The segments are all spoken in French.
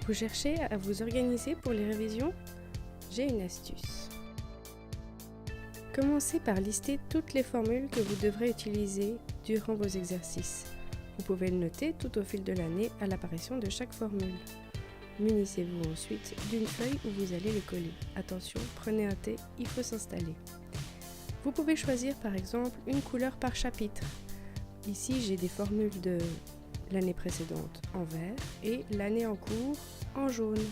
Vous cherchez à vous organiser pour les révisions? J'ai une astuce. Commencez par lister toutes les formules que vous devrez utiliser durant vos exercices. Vous pouvez le noter tout au fil de l'année à l'apparition de chaque formule. Munissez-vous ensuite d'une feuille où vous allez les coller. Attention, prenez un thé, il faut s'installer. Vous pouvez choisir par exemple une couleur par chapitre. Ici, j'ai des formules de l'année précédente en vert et l'année en cours en jaune.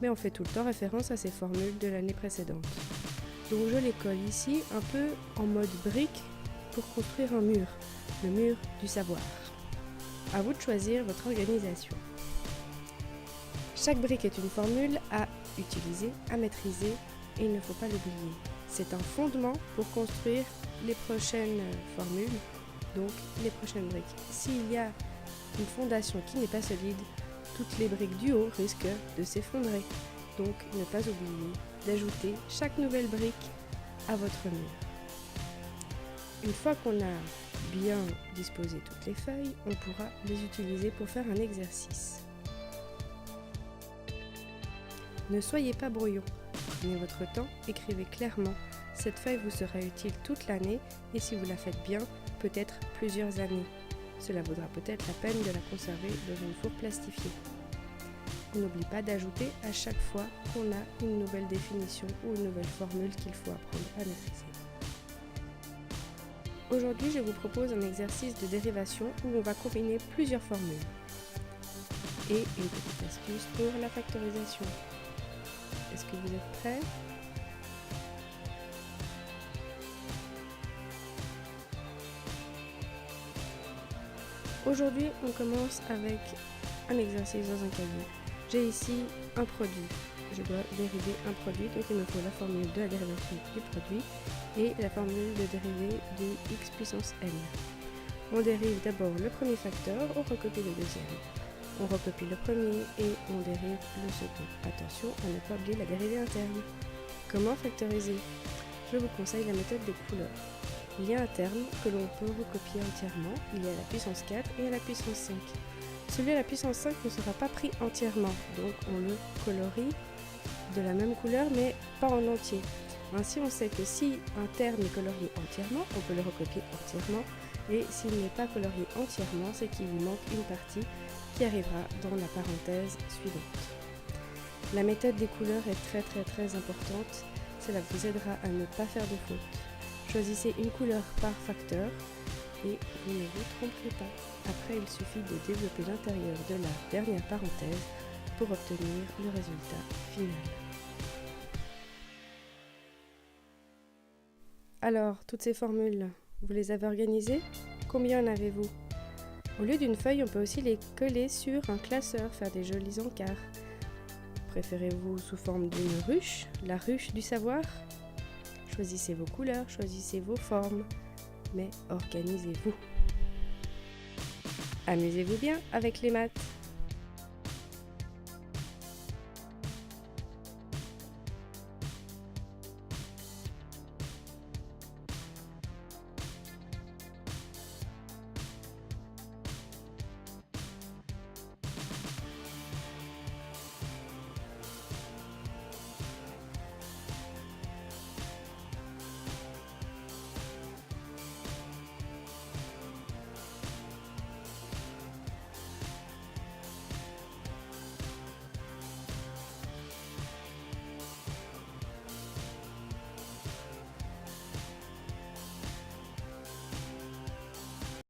Mais on fait tout le temps référence à ces formules de l'année précédente. Donc je les colle ici un peu en mode brique pour construire un mur, le mur du savoir. À vous de choisir votre organisation. Chaque brique est une formule à utiliser, à maîtriser et il ne faut pas l'oublier. C'est un fondement pour construire les prochaines formules, donc les prochaines briques. S'il y a une fondation qui n'est pas solide, toutes les briques du haut risquent de s'effondrer. Donc ne pas oublier d'ajouter chaque nouvelle brique à votre mur. Une fois qu'on a bien disposé toutes les feuilles, on pourra les utiliser pour faire un exercice. Ne soyez pas brouillon, prenez votre temps, écrivez clairement. Cette feuille vous sera utile toute l'année et si vous la faites bien, peut-être plusieurs années. Cela vaudra peut-être la peine de la conserver dans une fourre plastifiée. On n'oublie pas d'ajouter à chaque fois qu'on a une nouvelle définition ou une nouvelle formule qu'il faut apprendre à maîtriser. Aujourd'hui, je vous propose un exercice de dérivation où on va combiner plusieurs formules. Et une petite astuce pour la factorisation. Est-ce que vous êtes prêts ? Aujourd'hui, on commence avec un exercice dans un cahier. J'ai ici un produit. Je dois dériver un produit, donc il me faut la formule de la dérivation du produit et la formule de dérivée de x puissance n. On dérive d'abord le premier facteur, on recopie le deuxième. On recopie le premier et on dérive le second. Attention à ne pas oublier la dérivée interne. Comment factoriser ? Je vous conseille la méthode des couleurs. Il y a un terme que l'on peut recopier entièrement, il y a la puissance 4 et la puissance 5. Celui à la puissance 5 ne sera pas pris entièrement, donc on le colorie de la même couleur mais pas en entier. Ainsi on sait que si un terme est colorié entièrement, on peut le recopier entièrement et s'il n'est pas colorié entièrement, c'est qu'il lui manque une partie qui arrivera dans la parenthèse suivante. La méthode des couleurs est très importante, cela vous aidera à ne pas faire de faute. Choisissez une couleur par facteur et vous ne vous tromperez pas. Après, il suffit de développer l'intérieur de la dernière parenthèse pour obtenir le résultat final. Alors, toutes ces formules, vous les avez organisées ? Combien en avez-vous ? Au lieu d'une feuille, on peut aussi les coller sur un classeur, faire des jolis encarts. Préférez-vous sous forme d'une ruche, la ruche du savoir ? Choisissez vos couleurs, choisissez vos formes, mais organisez-vous. Amusez-vous bien avec les maths.